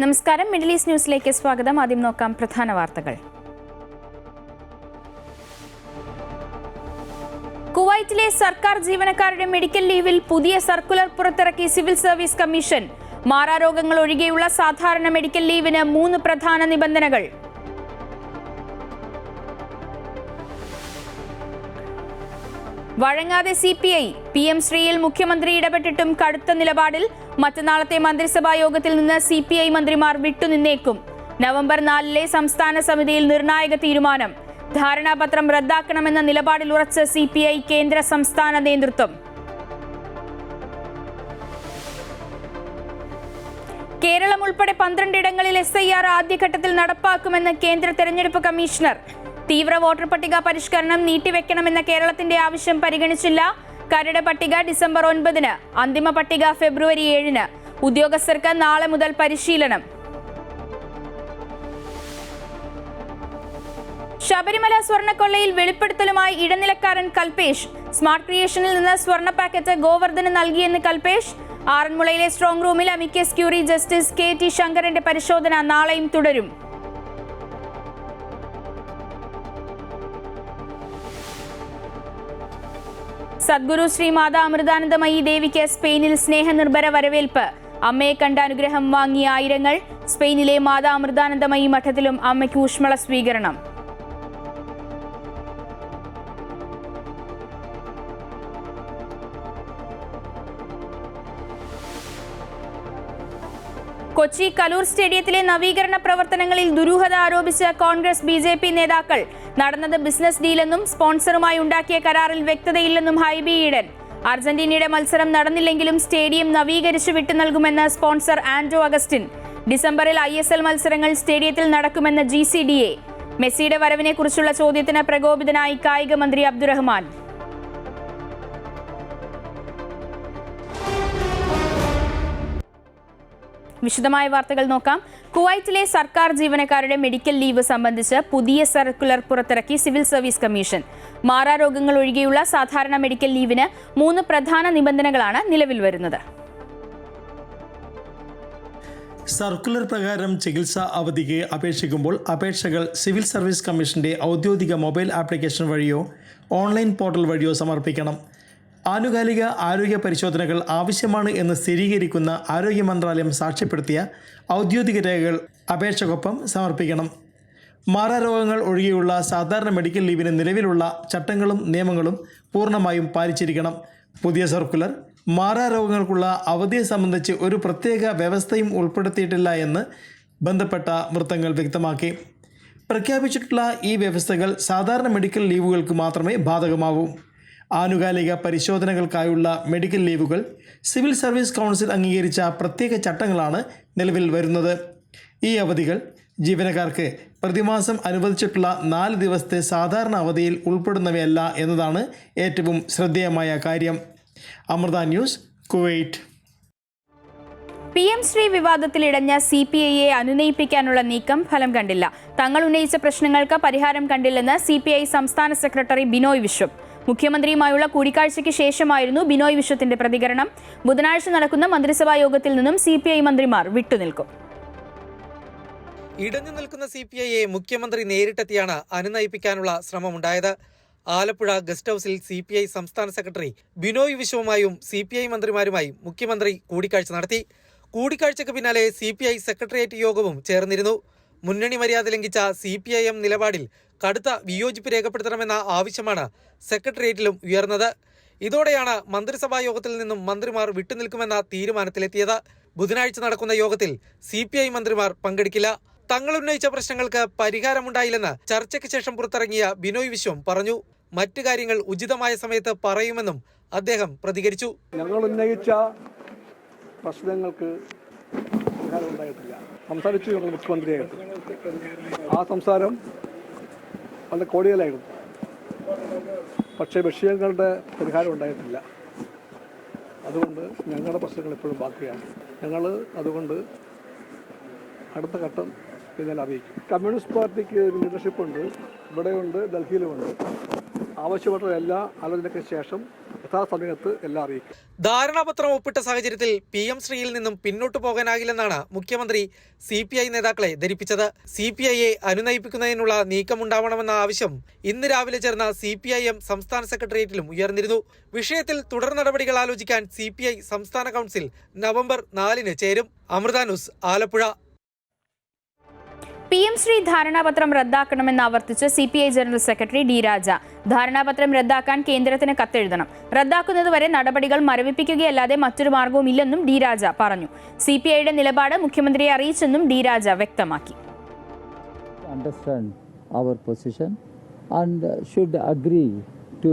നമസ്കാരം, middle east ന്യൂസിലേക്ക് സ്വാഗതം. ആദ്യം നോക്കാം പ്രധാന വാർത്തകൾ. കുവൈറ്റിലെ സർക്കാർ ജീവനക്കാരുടെ മെഡിക്കൽ ലീവിൽ പുതിയ സർക്കുലർ പുറത്തിറക്കി സിവിൽ സർവീസ് കമ്മീഷൻ. മാറാരോഗങ്ങൾ ഒഴികെയുള്ള സാധാരണ മെഡിക്കൽ ലീവിന് 3 പ്രധാന നിബന്ധനകൾ. വഴങ്ങാതെ CPI. PM ശ്രീയിൽ മുഖ്യമന്ത്രി ഇടപെട്ടിട്ടും കടുത്ത നിലപാടിൽ. മറ്റന്നാളത്തെ മന്ത്രിസഭാ യോഗത്തിൽ നിന്ന് CPI മന്ത്രിമാർ വിട്ടുനിന്നേക്കും. നവംബർ 4-ലെ സംസ്ഥാന സമിതിയിൽ നിർണായക തീരുമാനം. ധാരണാപത്രം റദ്ദാക്കണമെന്ന നിലപാടിൽ ഉറച്ച CPI കേന്ദ്ര സംസ്ഥാന നേതൃത്വം. കേരളം ഉൾപ്പെടെ 12 ഇടങ്ങളിൽ SIR ആദ്യഘട്ടത്തിൽ നടപ്പാക്കുമെന്ന് കേന്ദ്ര തെരഞ്ഞെടുപ്പ് കമ്മീഷണർ. തീവ്ര വോട്ടർ പട്ടിക പരിഷ്കരണം നീട്ടിവെക്കണമെന്ന കേരളത്തിന്റെ ആവശ്യം പരിഗണിച്ചില്ല. കരട് പട്ടിക ഡിസംബർ 9-ന്, അന്തിമ പട്ടിക ഫെബ്രുവരി 7-ന്. ഉദ്യോഗസ്ഥർക്ക് നാളെ മുതൽ പരിശീലനം. ശബരിമല സ്വർണ്ണക്കൊള്ളയിൽ വെളിപ്പെടുത്തലുമായി ഇടനിലക്കാരൻ കൽപേഷ്. സ്മാർട്ട് ക്രിയേഷനിൽ നിന്ന് സ്വർണ്ണ പാക്കറ്റ് ഗോവർദ്ധന് നൽകിയെന്ന് കൽപേഷ്. ആറന്മുളയിലെ സ്ട്രോങ് റൂമിൽ അമിക്കസ് ക്യൂറി ജസ്റ്റിസ് KT ശങ്കരന്റെ പരിശോധന നാളെയും തുടരും. സദ്ഗുരു ശ്രീ മാതാ അമൃതാനന്ദമയി ദേവിക്ക് സ്പെയിനിൽ സ്നേഹനിർഭര വരവേൽപ്പ്. അമ്മയെ കണ്ട അനുഗ്രഹം വാങ്ങിയ ആയിരങ്ങൾ. സ്പെയിനിലെ മാതാ അമൃതാനന്ദമയി മഠത്തിലും അമ്മയ്ക്ക് ഊഷ്മള സ്വീകരണം. കൊച്ചി കലൂർ സ്റ്റേഡിയത്തിലെ നവീകരണ പ്രവർത്തനങ്ങളിൽ ദുരൂഹത ആരോപിച്ച് കോൺഗ്രസ് BJP നേതാക്കൾ. നടന്നത് ബിസിനസ് ഡീലെന്നും സ്പോൺസറുമായി ഉണ്ടാക്കിയ കരാറിൽ വ്യക്തതയില്ലെന്നും ഹൈബി ഈഡൻ. അർജന്റീനയുടെ മത്സരം നടന്നില്ലെങ്കിലും സ്റ്റേഡിയം നവീകരിച്ചു വിട്ടു നൽകുമെന്ന് സ്പോൺസർ ആൻഡ്രോ അഗസ്റ്റിൻ. ഡിസംബറിൽ ISL മത്സരങ്ങൾ സ്റ്റേഡിയത്തിൽ നടക്കുമെന്ന് GCDA. മെസ്സിയുടെ വരവിനെ കുറിച്ചുള്ള ചോദ്യത്തിന് പ്രകോപിതനായി കായിക മന്ത്രി അബ്ദുറഹ്മാൻ. വിശദമായ വാർത്തകൾ നോക്കാം. കുവൈറ്റിലെ സർക്കാർ ജീവനക്കാരുടെ മെഡിക്കൽ ലീവ് സംബന്ധിച്ച് പുതിയ സർക്കുലർ പുറത്തിറക്കി സിവിൽ സർവീസ് കമ്മീഷൻ. മാറാരോഗങ്ങൾ ഒഴികെയുള്ള സാധാരണ മെഡിക്കൽ ലീവിന് 3 പ്രധാന നിബന്ധനകളാണ് നിലവിൽ വരുന്നത്. സർക്കുലർ പ്രകാരം ചികിത്സാ അവധിക്ക് അപേക്ഷിക്കുമ്പോൾ അപേക്ഷകൾ സിവിൽ സർവീസ് കമ്മീഷന്റെ ഔദ്യോഗിക മൊബൈൽ ആപ്ലിക്കേഷൻ വഴിയോ ഓൺലൈൻ പോർട്ടൽ വഴിയോ സമർപ്പിക്കണം. ആനുകാലിക ആരോഗ്യ പരിശോധനകൾ ആവശ്യമാണ് എന്ന് സ്ഥിരീകരിക്കുന്ന ആരോഗ്യ മന്ത്രാലയം സാക്ഷ്യപ്പെടുത്തിയ ഔദ്യോഗിക രേഖകൾ അപേക്ഷക്കൊപ്പം സമർപ്പിക്കണം. മാറാരോഗങ്ങൾ ഒഴികെയുള്ള സാധാരണ മെഡിക്കൽ ലീവിന് നിലവിലുള്ള ചട്ടങ്ങളും നിയമങ്ങളും പൂർണ്ണമായും പാലിച്ചിരിക്കണം. പുതിയ സർക്കുലർ മാറാരോഗങ്ങൾക്കുള്ള അവധിയെ സംബന്ധിച്ച് ഒരു പ്രത്യേക വ്യവസ്ഥയും ഉൾപ്പെടുത്തിയിട്ടില്ല എന്ന് ബന്ധപ്പെട്ട വൃത്തങ്ങൾ വ്യക്തമാക്കി. പ്രഖ്യാപിച്ചിട്ടുള്ള ഈ വ്യവസ്ഥകൾ സാധാരണ മെഡിക്കൽ ലീവുകൾക്ക് മാത്രമേ ബാധകമാവൂ. ആനുകാലിക പരിശോധനകൾക്കായുള്ള മെഡിക്കൽ ലീവുകൾ സിവിൽ സർവീസ് കൗൺസിൽ അംഗീകരിച്ച പ്രത്യേക ചട്ടങ്ങളാണ് നിലവിൽ വരുന്നത്. ഈ അവധികൾ ജീവനക്കാർക്ക് പ്രതിമാസം അനുവദിച്ചിട്ടുള്ള 4 ദിവസത്തെ സാധാരണ അവധിയിൽ ഉൾപ്പെടുന്നവയല്ല എന്നതാണ് ഏറ്റവും ശ്രദ്ധേയമായ കാര്യം. Amrita news, Kuwait. PM Shri വിവാദത്തിലിടഞ്ഞ CPIയെ അനുനയിപ്പിക്കാനുള്ള നീക്കം ഫലം കണ്ടില്ല. തങ്ങൾ ഉന്നയിച്ച പ്രശ്നങ്ങൾക്ക് പരിഹാരം കണ്ടില്ലെന്ന് CPI സംസ്ഥാന സെക്രട്ടറി ബിനോയ് വിശ്വം. മുഖ്യമന്ത്രിയുമായുള്ള കൂടിക്കാഴ്ചയ്ക്ക് ശേഷമായിരുന്നു ബിനോയ് വിശ്വത്തിന്റെ പ്രതികരണം. ബുധനാഴ്ച നടക്കുന്ന മന്ത്രിസഭാ യോഗത്തിൽ നിന്നും CPI മന്ത്രിമാർ വിട്ടുനിൽക്കും. ഇടഞ്ഞു നിൽക്കുന്ന CPIയെ മുഖ്യമന്ത്രി നേരിട്ടെത്തിയാണ് അനുനയിപ്പിക്കാനുള്ള ശ്രമമുണ്ടായത്. ആലപ്പുഴ ഗസ്റ്റ് ഹൌസിൽ CPI സംസ്ഥാന സെക്രട്ടറി ബിനോയ് വിശ്വവുമായും CPI മന്ത്രിമാരുമായും മുഖ്യമന്ത്രി കൂടിക്കാഴ്ച നടത്തി. കൂടിക്കാഴ്ചയ്ക്ക് പിന്നാലെ CPI സെക്രട്ടേറിയറ്റ് യോഗവും ചേർന്നിരുന്നു. മുന്നണി മര്യാദ ലംഘിച്ച CPIM നിലപാടിൽ കടുത്ത വിയോജിപ്പ് രേഖപ്പെടുത്തണമെന്ന ആവശ്യമാണ് സെക്രട്ടേറിയറ്റിലും ഉയർന്നത്. ഇതോടെയാണ് മന്ത്രിസഭാ യോഗത്തിൽ നിന്നും മന്ത്രിമാർ വിട്ടുനിൽക്കുമെന്ന തീരുമാനത്തിലെത്തിയത്. ബുധനാഴ്ച നടക്കുന്ന യോഗത്തിൽ CPI മന്ത്രിമാർ പങ്കെടുക്കില്ല. തങ്ങൾ ഉന്നയിച്ച പ്രശ്നങ്ങൾക്ക് പരിഹാരമുണ്ടായില്ലെന്ന് ചർച്ചയ്ക്ക് ശേഷം പുറത്തിറങ്ങിയ ബിനോയ് വിശ്വം പറഞ്ഞു. മറ്റു കാര്യങ്ങൾ ഉചിതമായ സമയത്ത് പറയുമെന്നും അദ്ദേഹം പ്രതികരിച്ചു. ഞങ്ങൾ ഉന്നയിച്ച പ്രശ്നങ്ങൾക്ക് പരിഹാരം ഉണ്ടായിട്ടില്ല. സംസാരിച്ചു ഞങ്ങൾ മുഖ്യമന്ത്രിയായിട്ട്. ആ സംസാരം വളരെ കോടികളായിരുന്നു. പക്ഷേ വിഷയങ്ങളുടെ പരിഹാരം ഉണ്ടായിട്ടില്ല. അതുകൊണ്ട് ഞങ്ങളുടെ പ്രശ്നങ്ങൾ എപ്പോഴും ബാക്കിയാണ്. ഞങ്ങൾ അതുകൊണ്ട് അടുത്ത ഘട്ടം പിന്നീട് അറിയിക്കും. കമ്മ്യൂണിസ്റ്റ് പാർട്ടിക്ക് ഒരു ലീഡർഷിപ്പുണ്ട്, ഇവിടെയുണ്ട്, ഡൽഹിയിലുമുണ്ട്. ആവശ്യപ്പെട്ട എല്ലാ ആലോചനയ്ക്ക് ശേഷം യഥാസമയത്ത് എല്ലാം അറിയിക്കും. ധാരണാപത്രം ഒപ്പിട്ട സാഹചര്യത്തിൽ PM ശ്രീയിൽ നിന്നും പിന്നോട്ടു പോകാനാകില്ലെന്നാണ് മുഖ്യമന്ത്രി CPI നേതാക്കളെ ധരിപ്പിച്ചത്. CPIയെ അനുനയിപ്പിക്കുന്നതിനുള്ള നീക്കമുണ്ടാവണമെന്ന ആവശ്യം ഇന്ന് രാവിലെ ചേർന്ന CPIM സംസ്ഥാന സെക്രട്ടേറിയറ്റിലും ഉയർന്നിരുന്നു. വിഷയത്തിൽ തുടർ നടപടികൾ ആലോചിക്കാൻ CPI സംസ്ഥാന കൗൺസിൽ നവംബർ 4-ന് ചേരും. അമൃത ന്യൂസ്, ആലപ്പുഴ. PM ശ്രീ ധാരണാപത്രം റദ്ദാക്കണമെന്ന് ആവർത്തിച്ച് CPI ജനറൽ സെക്രട്ടറി D. രാജ. ധാരണാപത്രം റദ്ദാക്കാൻ കേന്ദ്രത്തിന് കത്തെഴുതണം. റദ്ദാക്കുന്നതുവരെ നടപടികൾ മരവിപ്പിക്കുകയല്ലാതെ മറ്റൊരു മാർഗവുമില്ലെന്നും D. രാജ പറഞ്ഞു. CPIയുടെ നിലപാട് മുഖ്യമന്ത്രിയെ അറിയിച്ചെന്നും D. രാജ വ്യക്തമാക്കി. Understand our position and should agree to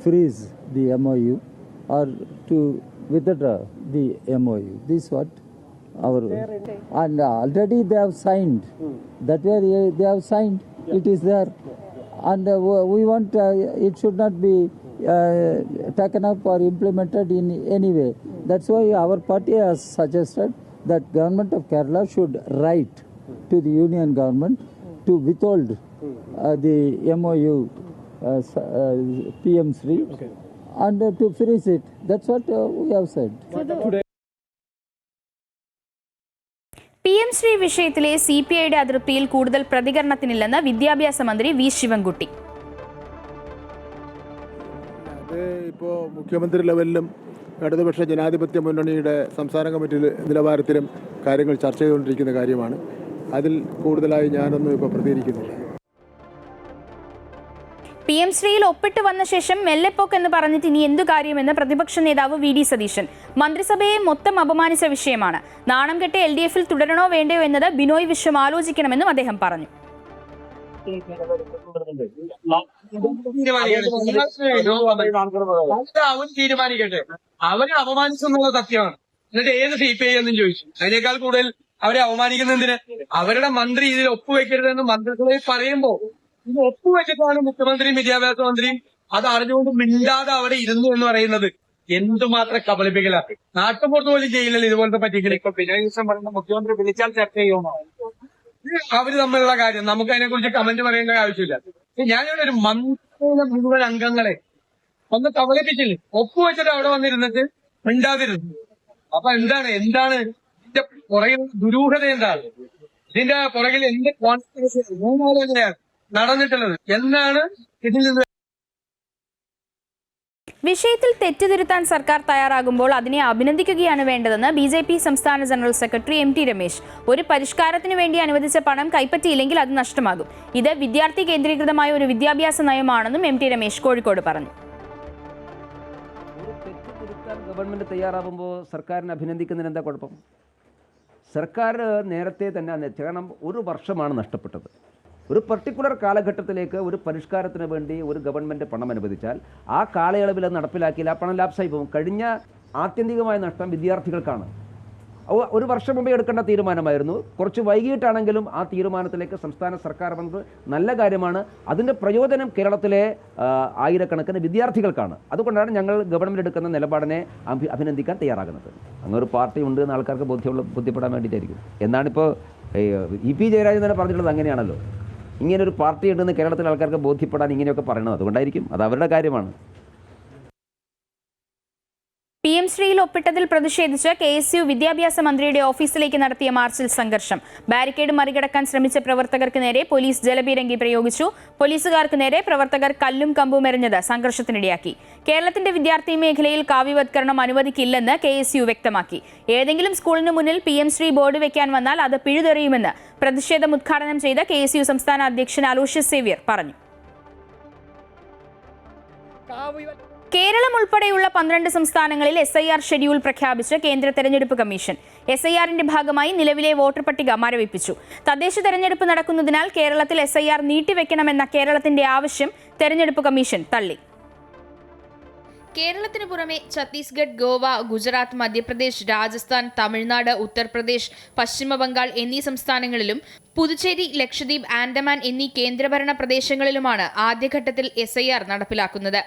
freeze the MOU or to withdraw the MOU. This what our and already they have signed. That way they have signed. It is there, and we want it should not be taken up or implemented in any way. That's why our party has suggested that government of Kerala should write to the union government to withhold the MOU PM Sri and to freeze it. That's what we have said. PM Shri വിഷയത്തിലെ CPIയുടെ അതൃപ്തിയിൽ കൂടുതൽ പ്രതികരണത്തിനില്ലെന്ന് വിദ്യാഭ്യാസ മന്ത്രി V. Sivankutty. അത് ഇപ്പോൾ മുഖ്യമന്ത്രി ലെവലിലും ഇടതുപക്ഷ ജനാധിപത്യ മുന്നണിയുടെ സംസ്ഥാന കമ്മിറ്റി നിലവാരത്തിലും കാര്യങ്ങൾ ചർച്ച ചെയ്തുകൊണ്ടിരിക്കുന്ന കാര്യമാണ്. അതിൽ കൂടുതലായി ഞാനൊന്നും ഇപ്പോൾ പ്രതികരിക്കുന്നില്ല. PM ശ്രീയിൽ ഒപ്പിട്ട് വന്ന ശേഷം മെല്ലെപ്പോക്ക് എന്ന് പറഞ്ഞിട്ട് ഇനി എന്തു കാര്യമെന്ന് പ്രതിപക്ഷ നേതാവ് VD സതീശൻ. മന്ത്രിസഭയെ മൊത്തം അപമാനിച്ച വിഷയമാണ്. നാണം കെട്ട് LDFൽ തുടരണോ വേണ്ടയോ എന്നത് ബിനോയ് വിശ്വം ആലോചിക്കണമെന്നും അദ്ദേഹം പറഞ്ഞു. തീരുമാനിക്കട്ടെ. അവരെ അപമാനിച്ചെന്നുള്ള സത്യമാണ്. എന്നിട്ട് ഏത് CPI എന്നും ചോദിച്ചു. അതിനേക്കാൾ കൂടുതൽ അവരെ അവമാനിക്കുന്നതിന് അവരുടെ മന്ത്രി ഇതിൽ ഒപ്പുവെക്കരുതെന്ന് മന്ത്രിസഭയിൽ പറയുമ്പോ ഇത് ഒപ്പുവെച്ചിട്ടാണ് മുഖ്യമന്ത്രിയും വിദ്യാഭ്യാസ മന്ത്രിയും അത് അറിഞ്ഞുകൊണ്ട് മിണ്ടാതെ അവിടെ ഇരുന്നു എന്ന് പറയുന്നത് എന്തുമാത്രം കബളിപ്പിക്കലാണ്. നാട്ടുപുറത്ത് പോലും ചെയ്യില്ലല്ലോ ഇതുപോലത്തെ പറ്റിക്കൽ. ഇപ്പൊ പിന്നേ ദിവസം പറയുന്ന മുഖ്യമന്ത്രി വിളിച്ചാൽ ചർച്ച ചെയ്യുമോ? അവര് തമ്മിലുള്ള കാര്യം നമുക്ക് അതിനെക്കുറിച്ച് കമന്റ് പറയേണ്ട ആവശ്യമില്ല. ഞാനിവിടെ ഒരു മന്ത്രിയുടെ മുഴുവൻ അംഗങ്ങളെ ഒന്ന് കബളിപ്പിച്ചില്ലേ, ഒപ്പുവെച്ചിട്ട് അവിടെ വന്നിരുന്നിട്ട് മിണ്ടാതിരുന്നു. അപ്പൊ എന്താണ് ഇതിന്റെ പുറകിൽ ദുരൂഹത എന്താണ്? ഇതിന്റെ പുറകിൽ എന്ത് കോൺസ്പിറസി എങ്ങനെയാണ് നടന്നിട്ടുള്ളത് എന്നാണ് ഇതിൽ നിന്ന്. വിഷയത്തിൽ തെറ്റുതിരുത്താൻ സർക്കാർ തയ്യാറാകുമ്പോൾ അതിനെ അഭിനന്ദിക്കുകയാണ് വേണ്ടതെന്ന് BJP സംസ്ഥാന ജനറൽ സെക്രട്ടറി MT രമേശ്. ഒരു പരിഷ്കാരത്തിനു വേണ്ടി അനുവദിച്ച പണം കൈപ്പറ്റിയില്ലെങ്കിൽ അത് നഷ്ടമാകും. ഇത് വിദ്യാർത്ഥി കേന്ദ്രീകൃതമായ ഒരു വിദ്യാഭ്യാസ നയമാണെന്നും MT രമേശ് കോഴിക്കോട് പറഞ്ഞു. ഗവൺമെന്റ് തയ്യാറാകുമ്പോൾ സർക്കാരിനെ അഭിനന്ദിക്കുന്നതിന് എന്താ കുഴപ്പം? സർക്കാർ നേരത്തെ തന്നെ, കാരണം ഒരു വർഷമാണ് നഷ്ടപ്പെട്ടത്. ഒരു പർട്ടിക്കുലർ കാലഘട്ടത്തിലേക്ക് ഒരു പരിഷ്കാരത്തിന് വേണ്ടി ഒരു ഗവൺമെൻറ് പണം അനുവദിച്ചാൽ ആ കാലയളവിൽ അത് നടപ്പിലാക്കിയാൽ ആ പണം ലാപ്സായി പോകും. കഴിഞ്ഞ ആത്യന്തികമായ നഷ്ടം വിദ്യാർത്ഥികൾക്കാണ്. ഒരു വർഷം മുമ്പേ എടുക്കേണ്ട തീരുമാനമായിരുന്നു. കുറച്ച് വൈകിട്ടാണെങ്കിലും ആ തീരുമാനത്തിലേക്ക് സംസ്ഥാന സർക്കാർ വന്നത് നല്ല കാര്യമാണ്. അതിൻ്റെ പ്രയോജനം കേരളത്തിലെ ആയിരക്കണക്കിന് വിദ്യാർത്ഥികൾക്കാണ്. അതുകൊണ്ടാണ് ഞങ്ങൾ ഗവൺമെൻറ് എടുക്കുന്ന നിലപാടിനെ അഭിനന്ദിക്കാൻ തയ്യാറാകുന്നത്. അങ്ങനെ ഒരു പാർട്ടി ഉണ്ട് എന്ന് ആൾക്കാർക്ക് ബോധ്യപ്പെടാൻ വേണ്ടിയിട്ടായിരിക്കും എന്നാണിപ്പോൾ EP ജയരാജൻ തന്നെ പറഞ്ഞിട്ടുള്ളത്. അങ്ങനെയാണല്ലോ, ഇങ്ങനൊരു പാർട്ടി ഉണ്ടെന്ന് കേരളത്തിലെ ആൾക്കാർക്ക് ബോധ്യപ്പെടാൻ ഇങ്ങനെയൊക്കെ പറയണത്. അതുകൊണ്ടായിരിക്കും, അത് അവരുടെ കാര്യമാണ്. PM ശ്രീയിൽ ഒപ്പിട്ടതിൽ പ്രതിഷേധിച്ച് KSU വിദ്യാഭ്യാസ മന്ത്രിയുടെ ഓഫീസിലേക്ക് നടത്തിയ മാർച്ചിൽ സംഘർഷം. ബാരിക്കേഡ് മറികടക്കാൻ ശ്രമിച്ച പ്രവർത്തകർക്ക് നേരെ പോലീസ് ജലപീരങ്കി പ്രയോഗിച്ചു. പോലീസുകാർക്ക് നേരെ പ്രവർത്തകർ കല്ലും കമ്പും എറിഞ്ഞത് സംഘർഷത്തിനിടയാക്കി. കേരളത്തിന്റെ വിദ്യാർത്ഥി മേഖലയിൽ കാവ്യവത്കരണം അനുവദിക്കില്ലെന്ന് KSU വ്യക്തമാക്കി. ഏതെങ്കിലും സ്കൂളിന് മുന്നിൽ PM ശ്രീ ബോർഡ് വെക്കാൻ വന്നാൽ അത് പിഴുതെറിയുമെന്ന് പ്രതിഷേധം ഉദ്ഘാടനം ചെയ്ത KSU സംസ്ഥാന അധ്യക്ഷൻ അലോഷ്യസ് സേവ്യർ പറഞ്ഞു. കേരളം ഉൾപ്പെടെയുള്ള 12 സംസ്ഥാനങ്ങളിൽ SIR ഷെഡ്യൂൾ പ്രഖ്യാപിച്ച് കേന്ദ്ര തെരഞ്ഞെടുപ്പ് കമ്മീഷൻ. SIRന്റെ ഭാഗമായി നിലവിലെ വോട്ടർ പട്ടിക മരവിപ്പിച്ചു. തദ്ദേശ തെരഞ്ഞെടുപ്പ് നടക്കുന്നതിനാൽ കേരളത്തിൽ SIR നീട്ടിവെക്കണമെന്ന കേരളത്തിന്റെ ആവശ്യം തെരഞ്ഞെടുപ്പ് കമ്മീഷൻ തള്ളി. കേരളത്തിന് പുറമെ ഛത്തീസ്ഗഡ്, ഗോവ, ഗുജറാത്ത്, മധ്യപ്രദേശ്, രാജസ്ഥാൻ, തമിഴ്നാട്, ഉത്തർപ്രദേശ്, പശ്ചിമ ബംഗാൾ എന്നീ സംസ്ഥാനങ്ങളിലും പുതുച്ചേരി, ലക്ഷദ്വീപ്, ആൻഡമാൻ എന്നീ കേന്ദ്രഭരണ പ്രദേശങ്ങളിലുമാണ് ആദ്യഘട്ടത്തിൽ SIR നടപ്പിലാക്കുന്നത്.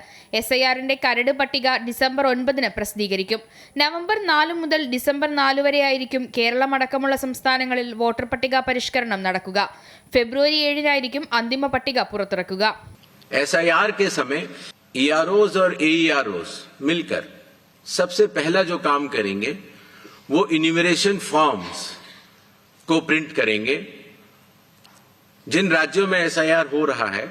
SIRന്റെ കരട് പട്ടിക ഡിസംബർ 9-ന് പ്രസിദ്ധീകരിക്കും. നവംബർ 4 മുതൽ ഡിസംബർ 4 വരെയായിരിക്കും കേരളമടക്കമുള്ള സംസ്ഥാനങ്ങളിൽ വോട്ടർ പട്ടിക പരിഷ്കരണം നടക്കുക. ഫെബ്രുവരി 7-നായിരിക്കും അന്തിമ പട്ടിക പുറത്തിറക്കുക. SIR के समय EROs और AEROs मिलकर सबसे पहला जो काम करेंगे वो इन्यूमरेशन फॉर्म्स को प्रिंट करेंगे। जिन राज्यों में SIR हो रहा है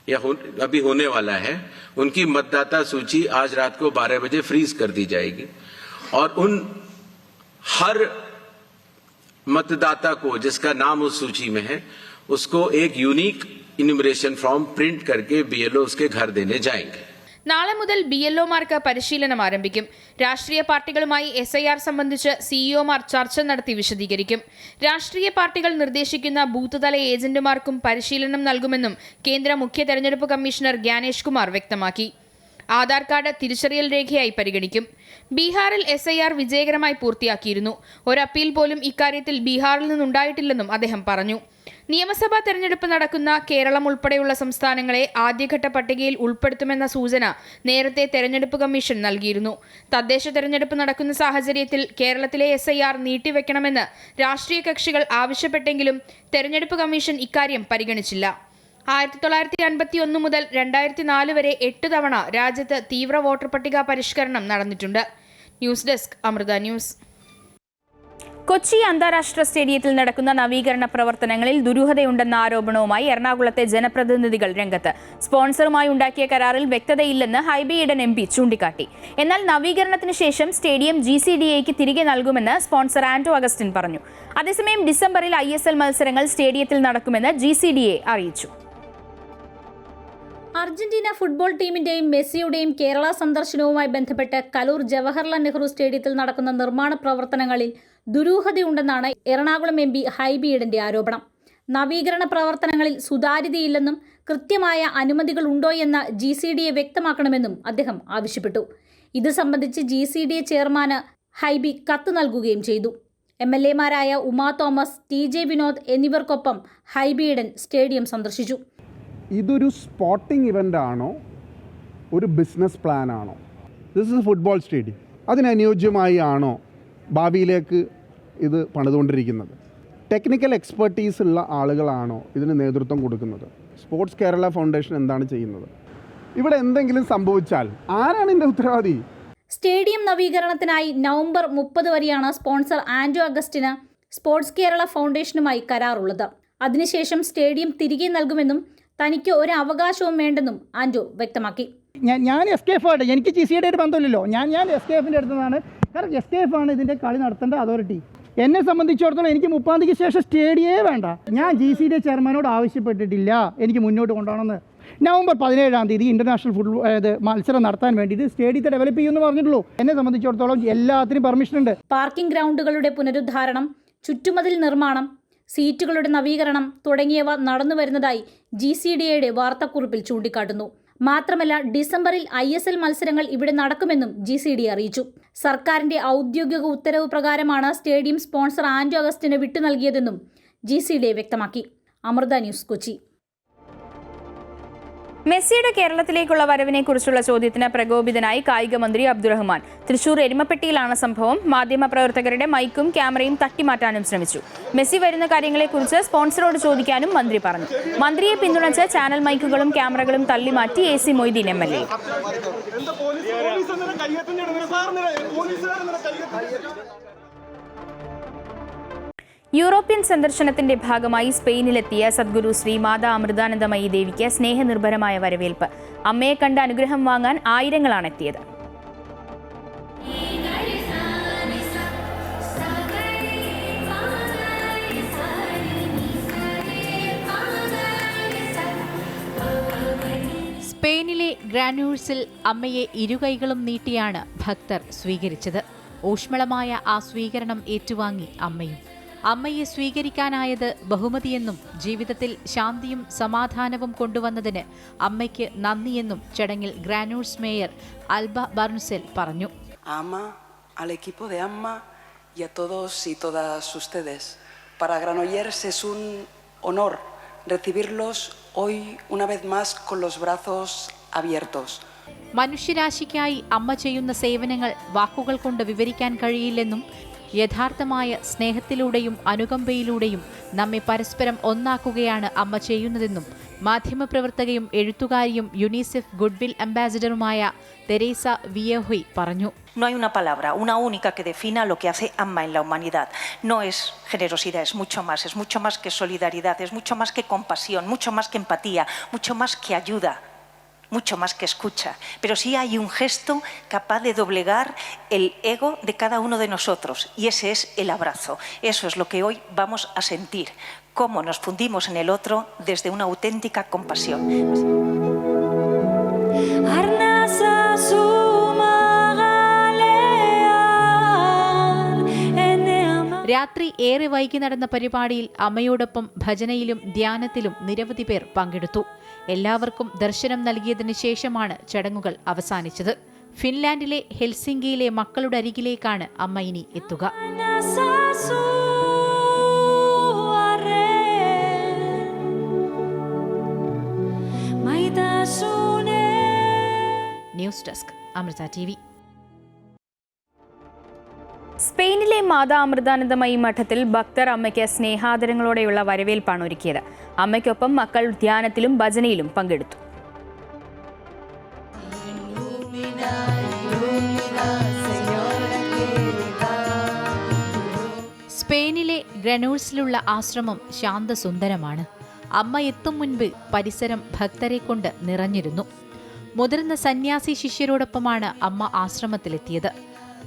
या अभी होने वाला है, उनकी मतदाता सूची आज रात को 12 बजे फ्रीज कर दी जाएगी और उन हर मतदाता को जिसका नाम उस सूची में है उसको एक यूनिक इन्यूमरेशन फॉर्म प्रिंट करके BLO उसके घर देने जाएंगे। നാളെ മുതൽ BLOമാർക്ക് പരിശീലനം ആരംഭിക്കും. രാഷ്ട്രീയ പാർട്ടികളുമായി SIR സംബന്ധിച്ച് CEOമാർ ചർച്ച നടത്തി വിശദീകരിക്കും. രാഷ്ട്രീയ പാർട്ടികൾ നിർദ്ദേശിക്കുന്ന ബൂത്ത് തല ഏജന്റുമാർക്കും പരിശീലനം നൽകുമെന്നും കേന്ദ്ര മുഖ്യ തെരഞ്ഞെടുപ്പ് കമ്മീഷണർ ഗ്യാനേഷ് കുമാർ വ്യക്തമാക്കി. ആധാർ കാർഡ് തിരിച്ചറിയൽ രേഖയായി പരിഗണിക്കും. ബീഹാറിൽ SIR വിജയകരമായി പൂർത്തിയാക്കിയിരുന്നു. ഒരു അപ്പീൽ പോലും ഇക്കാര്യത്തിൽ ബീഹാറിൽ നിന്നുണ്ടായിട്ടില്ലെന്നും അദ്ദേഹം പറഞ്ഞു. നിയമസഭാ തെരഞ്ഞെടുപ്പ് നടക്കുന്ന കേരളം ഉൾപ്പെടെയുള്ള സംസ്ഥാനങ്ങളെ ആദ്യഘട്ട പട്ടികയിൽ ഉൾപ്പെടുത്തുമെന്ന സൂചന നേരത്തെ തെരഞ്ഞെടുപ്പ് കമ്മീഷൻ നൽകിയിരുന്നു. തദ്ദേശ തെരഞ്ഞെടുപ്പ് നടക്കുന്ന സാഹചര്യത്തിൽ കേരളത്തിലെ SIR നീട്ടിവെക്കണമെന്ന് രാഷ്ട്രീയ കക്ഷികൾ ആവശ്യപ്പെട്ടെങ്കിലും തെരഞ്ഞെടുപ്പ് കമ്മീഷൻ ഇക്കാര്യം പരിഗണിച്ചില്ല. 1951 മുതൽ 2004 വരെ 8 തവണ രാജ്യത്ത് തീവ്ര വോട്ടർ പട്ടിക പരിഷ്കരണം നടന്നിട്ടുണ്ട്. News desk Amrita news. Kochi അന്താരാഷ്ട്ര സ്റ്റേഡിയത്തിൽ നടക്കുന്ന നവീകരണ പ്രവർത്തനങ്ങളിൽ ദുരൂഹതയുണ്ടെന്ന ആരോപണവുമായി എറണാകുളത്തെ ജനപ്രതിനിധികൾ രംഗത്ത്. സ്പോൺസറുമായി ഉണ്ടാക്കിയ കരാറിൽ വ്യക്തതയില്ലെന്ന് ഹൈബി ഈഡൻ MP ചൂണ്ടിക്കാട്ടി. എന്നാൽ നവീകരണത്തിന് ശേഷം സ്റ്റേഡിയം GCDAക്ക് തിരികെ നൽകുമെന്ന് സ്പോൺസർ ആന്റോ അഗസ്റ്റിൻ പറഞ്ഞു. അതേസമയം ഡിസംബറിൽ ISL മത്സരങ്ങൾ സ്റ്റേഡിയത്തിൽ നടക്കുമെന്ന് GCDA അറിയിച്ചു. അർജന്റീന ഫുട്ബോൾ ടീമിന്റെയും മെസ്സിയുടെയും കേരള സന്ദർശനവുമായി ബന്ധപ്പെട്ട് കലൂർ ജവഹർലാൽ നെഹ്റു സ്റ്റേഡിയത്തിൽ നടക്കുന്ന നിർമ്മാണ പ്രവർത്തനങ്ങളിൽ ദുരൂഹതയുണ്ടെന്നാണ് എറണാകുളം MP ഹൈബി ഈഡന്റെ ആരോപണം. നവീകരണ പ്രവർത്തനങ്ങളിൽ സുതാര്യതയില്ലെന്നും കൃത്യമായ അനുമതികൾ ഉണ്ടോയെന്ന് GCDA വ്യക്തമാക്കണമെന്നും അദ്ദേഹം ആവശ്യപ്പെട്ടു. ഇത് സംബന്ധിച്ച് GCDA ചെയർമാന് ഹൈബി കത്ത് നൽകുകയും ചെയ്തു. MLAമാരായ ഉമാ തോമസ്, TJ വിനോദ് എന്നിവർക്കൊപ്പം ഹൈബി ഈഡൻ സ്റ്റേഡിയം സന്ദർശിച്ചു. ഇതൊരു സ്പോർട്ടിംഗ് ഇവൻ്റ് ആണോ, ഒരു ബിസിനസ് പ്ലാൻ ആണോ? This is football stadium. അതിനനുയോജ്യമായി ആണോ ഭാവിയിലേക്ക് ഇത് പണിതുകൊണ്ടിരിക്കുന്നത്? ടെക്നിക്കൽ എക്സ്പെർട്ടീസ് ഉള്ള ആളുകളാണോ ഇതിന് നേതൃത്വം കൊടുക്കുന്നത്? സ്പോർട്സ് കേരള ഫൗണ്ടേഷൻ എന്താണ് ചെയ്യുന്നത്? ഇവിടെ എന്തെങ്കിലും സംഭവിച്ചാൽ ആരാണ് ഇതിൻ്റെ ഉത്തരവാദി? സ്റ്റേഡിയം നവീകരണത്തിനായി നവംബർ 30 വരെയാണ് സ്പോൺസർ ആന്റോ അഗസ്റ്റിന് സ്പോർട്സ് കേരള ഫൗണ്ടേഷനുമായി കരാറുള്ളത്. അതിനുശേഷം സ്റ്റേഡിയം തിരികെ നൽകുമെന്നും തനിക്ക് ഒരു അവകാശവും വേണ്ടെന്നും ആന്റോ വ്യക്തമാക്കി. ഞാൻ SKF ആണ്, എനിക്ക് GCDA ആയിട്ട് ബന്ധമില്ലല്ലോ. ഞാൻ SKFിൻ്റെ അടുത്തതാണ്. കാരണം SKF ആണ് ഇതിൻ്റെ കളി നടത്തേണ്ട അതോറിറ്റി. എന്നെ സംബന്ധിച്ചിടത്തോളം എനിക്ക് 30 തീയതിക്ക് ശേഷം സ്റ്റേഡിയേ വേണ്ട. ഞാൻ GCDA ചെയർമാനോട് ആവശ്യപ്പെട്ടിട്ടില്ല എനിക്ക് മുന്നോട്ട് കൊണ്ടുപോകണമെന്ന്. നവംബർ 17-ാം തീയതി ഇൻ്റർനാഷണൽ ഫുട്ബോൾ മത്സരം നടത്താൻ വേണ്ടിയിട്ട് സ്റ്റേഡിയത്തെ ഡെവലപ്പ് ചെയ്യുമെന്ന് പറഞ്ഞിട്ടുള്ളൂ. എന്നെ സംബന്ധിച്ചിടത്തോളം എല്ലാത്തിനും പെർമിഷൻ ഉണ്ട്. പാർക്കിംഗ് ഗ്രൗണ്ടുകളുടെ പുനരുദ്ധാരണം, ചുറ്റുമതിൽ നിർമ്മാണം, സീറ്റുകളുടെ നവീകരണം തുടങ്ങിയവ നടന്നുവരുന്നതായി GCDAയുടെ വാർത്താക്കുറിപ്പിൽ ചൂണ്ടിക്കാട്ടുന്നു. മാത്രമല്ല ഡിസംബറിൽ ISL മത്സരങ്ങൾ ഇവിടെ നടക്കുമെന്നും GCDA അറിയിച്ചു. സർക്കാരിന്റെ ഔദ്യോഗിക ഉത്തരവ് പ്രകാരമാണ് സ്റ്റേഡിയം സ്പോൺസർ ആന്റോ അഗസ്റ്റിന് വിട്ടു നൽകിയതെന്നും GCDA വ്യക്തമാക്കി. അമൃത ന്യൂസ്, കൊച്ചി. മെസ്സിയുടെ കേരളത്തിലേക്കുള്ള വരവിനെ കുറിച്ചുള്ള ചോദ്യത്തിന് പ്രകോപിതനായി കായിക മന്ത്രി അബ്ദുറഹ്മാൻ. തൃശൂർ എരുമപ്പെട്ടിയിലാണ് സംഭവം. മാധ്യമപ്രവർത്തകരുടെ മൈക്കും ക്യാമറയും തട്ടിമാറ്റാനും ശ്രമിച്ചു. മെസ്സി വരുന്ന കാര്യങ്ങളെക്കുറിച്ച് സ്പോൺസറോട് ചോദിക്കാനും മന്ത്രി പറഞ്ഞു. മന്ത്രിയെ പിന്തുണച്ച് ചാനൽ മൈക്കുകളും ക്യാമറകളും തള്ളിമാറ്റി AC മൊയ്തീൻ MLA. യൂറോപ്യൻ സന്ദർശനത്തിന്റെ ഭാഗമായി സ്പെയിനിലെത്തിയ സദ്ഗുരു ശ്രീ മാതാ അമൃതാനന്ദമയി ദേവിക്ക് സ്നേഹനിർഭരമായ വരവേൽപ്പ്. അമ്മയെ കണ്ട് അനുഗ്രഹം വാങ്ങാൻ ആയിരങ്ങളാണ് എത്തിയത്. സ്പെയിനിലെ ഗ്രാനൂഴ്സിൽ അമ്മയെ ഇരുകൈകളും നീട്ടിയാണ് ഭക്തർ സ്വീകരിച്ചത്. ഊഷ്മളമായ ആ സ്വീകരണം ഏറ്റുവാങ്ങി അമ്മയും. അമ്മയെ സ്വീകരിക്കാനായത് ബഹുമതിയെന്നും ജീവിതത്തിൽ ശാന്തിയും സമാധാനവും കൊണ്ടുവന്നതിന് അമ്മയ്ക്ക് നന്ദിയെന്നും ചടങ്ങിൽ ഗ്രാനൂഴ്സ് മേയർ അൽബ ബർൺസെൽ പറഞ്ഞു. Ama al equipo de AMMA y a todos y todas ustedes. Para Granollers es un honor recibirlos hoy una vez más con los brazos abiertos. മനുഷ്യരാശിക്കായി അമ്മ ചെയ്യുന്ന സേവനങ്ങൾ വാക്കുകൾ കൊണ്ട് വിവരിക്കാൻ കഴിയില്ലെന്നും യഥാർത്ഥമായ സ്നേഹത്തിലൂടെയും അനുകമ്പയിലൂടെയും നമ്മെ പരസ്പരം ഒന്നാക്കുകയാണ് അമ്മ ചെയ്യുന്നതെന്നും മാധ്യമപ്രവർത്തകയും എഴുത്തുകാരിയും യുനിസെഫ് ഗുഡ്വിൽ അംബാസിഡറുമായ തെരേസ വിയഹോയ് പറഞ്ഞു. No hay una palabra, una única que defina lo que hace AMMA en la humanidad. No es generosidad, es mucho más que solidaridad, es mucho más que compasión, mucho más que empatía, mucho más que ayuda, mucho más que escucha. Pero sí hay un gesto capaz de doblegar el ego de cada uno de nosotros, y ese es el abrazo. Eso es lo que hoy vamos a sentir, cómo nos fundimos en el otro desde una auténtica compasión. രാത്രി ഏറെ വൈകി നടന്ന പരിപാടിയിൽ അമ്മയോടൊപ്പം ഭജനയിലും ധ്യാനത്തിലും നിരവധി പേർ പങ്കെടുത്തു. എല്ലാവർക്കും ദർശനം നൽകിയതിനു ശേഷമാണ് ചടങ്ങുകൾ അവസാനിച്ചത്. ഫിൻലാൻഡിലെ ഹെൽസിംകിയിലെ മക്കളുടെ അരികിലേക്കാണ് അമ്മ ഇനി എത്തുക. News desk Amrita TV. സ്പെയിനിലെ മാതാ അമൃതാനന്ദമയി മഠത്തിൽ ഭക്തർ അമ്മയ്ക്ക് സ്നേഹാദരങ്ങളോടെയുള്ള വരവേൽപ്പാണ് ഒരുക്കിയത്. അമ്മയ്ക്കൊപ്പം മക്കൾ ധ്യാനത്തിലും ഭജനയിലും പങ്കെടുത്തു. സ്പെയിനിലെ ഗ്രനൂൾസിലുള്ള ആശ്രമം ശാന്തസുന്ദരമാണ്. അമ്മ എത്തും മുൻപ് പരിസരം ഭക്തരെ കൊണ്ട് നിറഞ്ഞിരുന്നു. മുതിർന്ന സന്യാസി ശിഷ്യരോടൊപ്പമാണ് അമ്മ ആശ്രമത്തിലെത്തിയത്.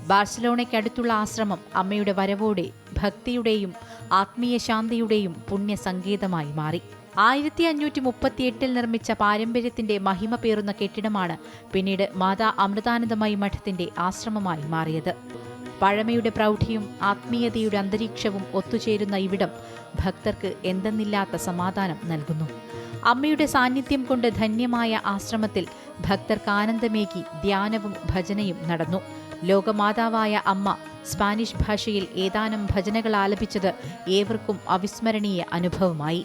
ബാഴ്സലോണയ്ക്കടുത്തുള്ള ആശ്രമം അമ്മയുടെ വരവോടെ ഭക്തിയുടെയും ആത്മീയ ശാന്തിയുടെയും പുണ്യസങ്കേതമായി മാറി. 1538 നിർമ്മിച്ച പാരമ്പര്യത്തിന്റെ മഹിമ പേറുന്ന കെട്ടിടമാണ് പിന്നീട് മാതാ അമൃതാനന്ദമയി മഠത്തിന്റെ ആശ്രമമായി മാറിയത്. പഴമയുടെ പ്രൗഢിയും ആത്മീയതയുടെ അന്തരീക്ഷവും ഒത്തുചേരുന്ന ഇവിടം ഭക്തർക്ക് എന്തെന്നില്ലാത്ത സമാധാനം നൽകുന്നു. അമ്മയുടെ സാന്നിധ്യം കൊണ്ട് ധന്യമായ ആശ്രമത്തിൽ ഭക്തർക്ക് ആനന്ദമേകി ധ്യാനവും ഭജനയും നടന്നു. ലോകമാതാവായ അമ്മ സ്പാനിഷ് ഭാഷയിൽ ഏതാനും ഭജനകൾ ആലപിച്ചത് ഏവർക്കും അവിസ്മരണീയ അനുഭവമായി.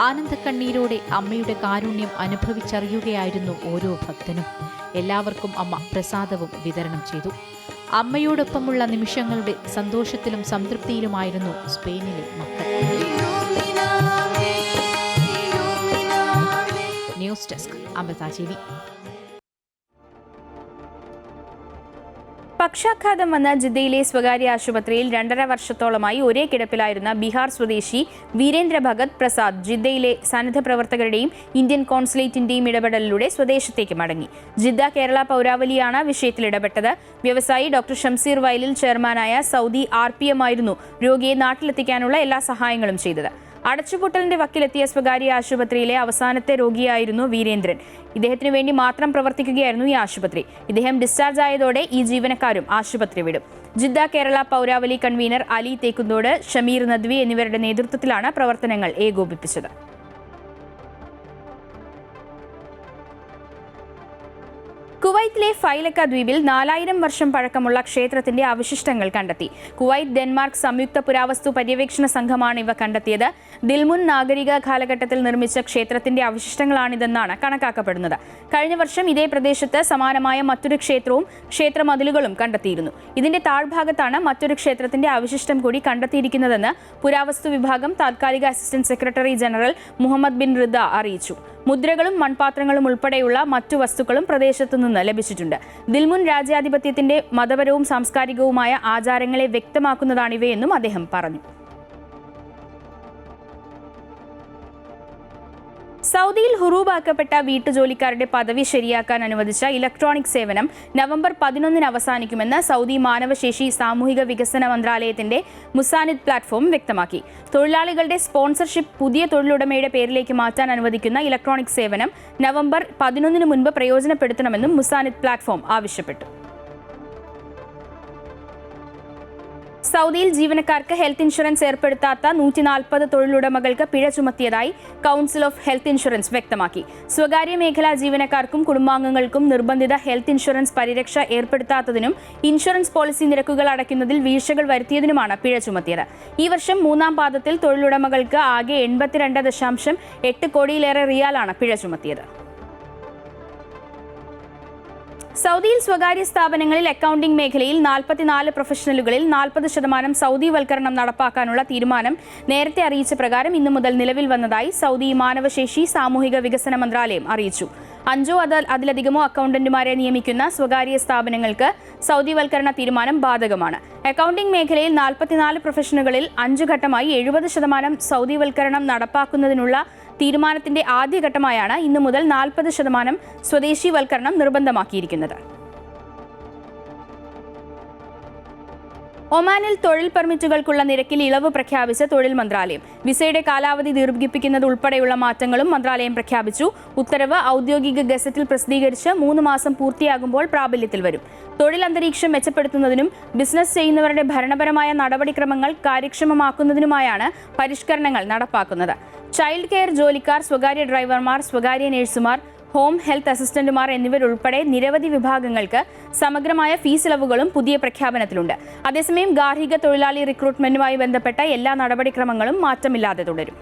ആനന്ദക്കണ്ണീരോടെ അമ്മയുടെ കാരുണ്യം അനുഭവിച്ചറിയുകയായിരുന്നു ഓരോ ഭക്തനും. എല്ലാവർക്കും അമ്മ പ്രസാദവും വിതരണം ചെയ്തു. അമ്മയോടൊപ്പമുള്ള നിമിഷങ്ങളുടെ സന്തോഷത്തിലും സംതൃപ്തിയിലുമായിരുന്നു സ്പെയിനിലെ മക്കൾ. News desk Amrita TV. പക്ഷാഘാതം വന്ന ജിദ്ദയിലെ സ്വകാര്യ ആശുപത്രിയിൽ 2.5 വർഷത്തോളമായി ഒരേ കിടപ്പിലായിരുന്ന ബീഹാർ സ്വദേശി വീരേന്ദ്ര ഭഗത് പ്രസാദ് ജിദ്ദയിലെ സന്നദ്ധ പ്രവർത്തകരുടെയും ഇന്ത്യൻ കോൺസുലേറ്റിന്റെയും ഇടപെടലിലൂടെ സ്വദേശത്തേക്ക് മടങ്ങി. ജിദ്ദ കേരള പൗരാവലിയാണ് വിഷയത്തിൽ ഇടപെട്ടത്. വ്യവസായി ഡോക്ടർ ഷംസീർ വയലിൽ ചെയർമാനായ സൗദി RPM ആയിരുന്നു രോഗിയെ നാട്ടിലെത്തിക്കാനുള്ള എല്ലാ സഹായങ്ങളും ചെയ്തത്. അടച്ചുപൂട്ടലിന്റെ വക്കിലെത്തിയ സ്വകാര്യ ആശുപത്രിയിലെ അവസാനത്തെ രോഗിയായിരുന്നു വീരേന്ദ്രൻ. ഇദ്ദേഹത്തിനു വേണ്ടി മാത്രം പ്രവർത്തിക്കുകയായിരുന്നു ഈ ആശുപത്രി. ഇദ്ദേഹം ഡിസ്ചാർജ് ആയതോടെ ഈ ജീവനക്കാരും ആശുപത്രി വിടും. ജിദ്ദ കേരള പൗരാവലി കൺവീനർ അലി തേക്കുന്തോട്, ഷമീർ നദ്വി എന്നിവരുടെ നേതൃത്വത്തിലാണ് പ്രവർത്തനങ്ങൾ ഏകോപിപ്പിച്ചത്. കുവൈത്തിലെ ഫൈലക്ക ദ്വീപിൽ 4000 വർഷം പഴക്കമുള്ള ക്ഷേത്രത്തിന്റെ അവശിഷ്ടങ്ങൾ കണ്ടെത്തി. കുവൈത്ത് ഡെൻമാർക്ക് സംയുക്ത പുരാവസ്തു പര്യവേക്ഷണ സംഘമാണ് ഇവ കണ്ടെത്തിയത്. ദിൽമുൻ നാഗരിക കാലഘട്ടത്തിൽ നിർമ്മിച്ച ക്ഷേത്രത്തിന്റെ അവശിഷ്ടങ്ങളാണിതെന്നാണ് കണക്കാക്കപ്പെടുന്നത്. കഴിഞ്ഞ വർഷം ഇതേ പ്രദേശത്ത് സമാനമായ മറ്റൊരു ക്ഷേത്രവും ക്ഷേത്രമതിലുകളും കണ്ടെത്തിയിരുന്നു. ഇതിന്റെ താഴ്ഭാഗത്താണ് മറ്റൊരു ക്ഷേത്രത്തിന്റെ അവശിഷ്ടം കൂടി കണ്ടെത്തിയിരിക്കുന്നതെന്ന് പുരാവസ്തു വിഭാഗം താൽക്കാലിക assistant secretary general Muhammad bin Rida അറിയിച്ചു. മുദ്രകളും മൺപാത്രങ്ങളും ഉൾപ്പെടെയുള്ള മറ്റു വസ്തുക്കളും പ്രദേശത്തു നിന്ന് ലഭിച്ചിട്ടുണ്ട്. ദിൽമുൻ രാജ്യാധിപത്യത്തിന്റെ മതപരവും സാംസ്കാരികവുമായ ആചാരങ്ങളെ വ്യക്തമാക്കുന്നതാണിവയെന്നും അദ്ദേഹം പറഞ്ഞു. സൗദിയിൽ ഹുറൂബാക്കപ്പെട്ട വീട്ടുജോലിക്കാരുടെ പദവി ശരിയാക്കാൻ അനുവദിച്ച ഇലക്ട്രോണിക് സേവനം നവംബർ 11 അവസാനിക്കുമെന്ന് സൗദി മാനവശേഷി സാമൂഹിക വികസന മന്ത്രാലയത്തിന്റെ മുസാനിദ് പ്ലാറ്റ്ഫോം വ്യക്തമാക്കി. തൊഴിലാളികളുടെ സ്പോൺസർഷിപ്പ് പുതിയ തൊഴിലുടമയുടെ പേരിലേക്ക് മാറ്റാൻ അനുവദിക്കുന്ന ഇലക്ട്രോണിക് സേവനം നവംബർ 11 മുൻപ് പ്രയോജനപ്പെടുത്തണമെന്നും മുസാനിദ് പ്ലാറ്റ്ഫോം ആവശ്യപ്പെട്ടു. സൗദിയിൽ ജീവനക്കാർക്ക് ഹെൽത്ത് ഇൻഷുറൻസ് ഏർപ്പെടുത്താത്ത 140 തൊഴിലുടമകൾക്ക് പിഴ ചുമത്തിയതായി കൗൺസിൽ ഓഫ് ഹെൽത്ത് ഇൻഷുറൻസ് വ്യക്തമാക്കി. സ്വകാര്യ മേഖലാ ജീവനക്കാർക്കും കുടുംബാംഗങ്ങൾക്കും നിർബന്ധിത ഹെൽത്ത് ഇൻഷുറൻസ് പരിരക്ഷ ഏർപ്പെടുത്താത്തതിനും ഇൻഷുറൻസ് പോളിസി നിരക്കുകൾ അടയ്ക്കുന്നതിൽ വീഴ്ചകൾ വരുത്തിയതിനുമാണ് പിഴ ചുമത്തിയത്. ഈ വർഷം 3-ാം പാദത്തിൽ തൊഴിലുടമകൾക്ക് ആകെ 82.8 കോടിയിലേറെ റിയാലാണ് പിഴ ചുമത്തിയത്. സൗദിയിൽ സ്വകാര്യ സ്ഥാപനങ്ങളിൽ അക്കൗണ്ടിംഗ് മേഖലയിൽ 44 പ്രൊഫഷണലുകളിൽ 40% സൗദിവൽക്കരണം നടപ്പാക്കാനുള്ള തീരുമാനം നേരത്തെ അറിയിച്ച പ്രകാരം ഇന്നു മുതൽ നിലവിൽ വന്നതായി സൗദി മാനവശേഷി സാമൂഹിക വികസന മന്ത്രാലയം അറിയിച്ചു. 5 അതിലധികമോ അക്കൗണ്ടന്റുമാരെ നിയമിക്കുന്ന സ്വകാര്യ സ്ഥാപനങ്ങൾക്ക് സൗദിവൽക്കരണ തീരുമാനം ബാധകമാണ്. അക്കൗണ്ടിംഗ് മേഖലയിൽ 44 പ്രൊഫഷനുകളിൽ 5 ഘട്ടമായി 70% സൗദിവൽക്കരണം നടപ്പാക്കുന്നതിനുള്ള തീരുമാനത്തിന്റെ ആദ്യഘട്ടമായാണ് ഇന്നു മുതൽ 40% സ്വദേശീവൽക്കരണം നിർബന്ധമാക്കിയിരിക്കുന്നത്. ഒമാനിൽ തൊഴിൽ പെർമിറ്റുകൾക്കുള്ള നിരക്കിൽ ഇളവ് പ്രഖ്യാപിച്ച തൊഴിൽ മന്ത്രാലയം. വിസയുടെ കാലാവധി ദീർഘിപ്പിക്കുന്നത് ഉൾപ്പെടെയുള്ള മാറ്റങ്ങളും മന്ത്രാലയം പ്രഖ്യാപിച്ചു. ഉത്തരവ് ഔദ്യോഗിക ഗസറ്റിൽ പ്രസിദ്ധീകരിച്ച് 3 മാസം പൂർത്തിയാകുമ്പോൾ പ്രാബല്യത്തിൽ വരും. തൊഴിൽ അന്തരീക്ഷം മെച്ചപ്പെടുത്തുന്നതിനും ബിസിനസ് ചെയ്യുന്നവരുടെ ഭരണപരമായ നടപടിക്രമങ്ങൾ കാര്യക്ഷമമാക്കുന്നതിനുമായാണ് പരിഷ്കരണങ്ങൾ നടപ്പാക്കുന്നത്. ചൈൽഡ് കെയർ ജോലിക്കാർ, സ്വകാര്യ ഡ്രൈവർമാർ, സ്വകാര്യ നഴ്സുമാർ, ഹോം ഹെൽത്ത് അസിസ്റ്റന്റുമാർ എന്നിവരുൾപ്പെടെ നിരവധി വിഭാഗങ്ങൾക്ക് സമഗ്രമായ ഫീസ് ഇളവുകളും പുതിയ പ്രഖ്യാപനത്തിലുണ്ട്. അതേസമയം ഗാർഹിക തൊഴിലാളി റിക്രൂട്ട്മെന്റുമായി ബന്ധപ്പെട്ട എല്ലാ നടപടിക്രമങ്ങളും മാറ്റമില്ലാതെ തുടരും.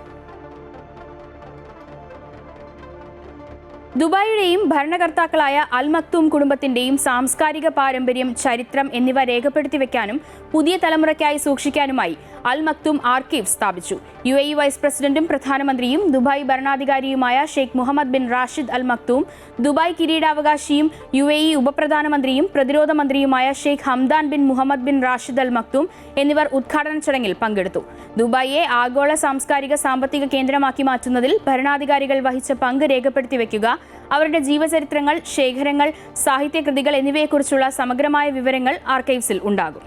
ദുബായിയുടെയും ഭരണകർത്താക്കളായ അൽ മക്തൂം കുടുംബത്തിന്റെയും സാംസ്കാരിക പാരമ്പര്യം, ചരിത്രം എന്നിവ രേഖപ്പെടുത്തി വെക്കാനും പുതിയ തലമുറയ്ക്കായി സൂക്ഷിക്കാനുമായി അൽ മക്തൂം ആർക്കീവ് സ്ഥാപിച്ചു. UAE വൈസ് പ്രസിഡന്റും പ്രധാനമന്ത്രിയും ദുബായ് ഭരണാധികാരിയുമായ Sheikh Mohammed bin Rashid Al Maktoum, Dubai കിരീടാവകാശിയും UAE ഉപപ്രധാനമന്ത്രിയും പ്രതിരോധ മന്ത്രിയുമായ Sheikh Hamdan bin Mohammed bin Rashid Al Maktoum എന്നിവർ ഉദ്ഘാടന ചടങ്ങിൽ പങ്കെടുത്തു. ദുബായിയെ ആഗോള സാംസ്കാരിക സാമ്പത്തിക കേന്ദ്രമാക്കി മാറ്റുന്നതിൽ ഭരണാധികാരികൾ വഹിച്ച പങ്ക് രേഖപ്പെടുത്തി വെക്കുക, അവരുടെ ജീവചരിത്രങ്ങൾ, ശേഖരങ്ങൾ, സാഹിത്യകൃതികൾ എന്നിവയെക്കുറിച്ചുള്ള സമഗ്രമായ വിവരങ്ങൾ ആർക്കൈവ്സിൽ ഉണ്ടാകും.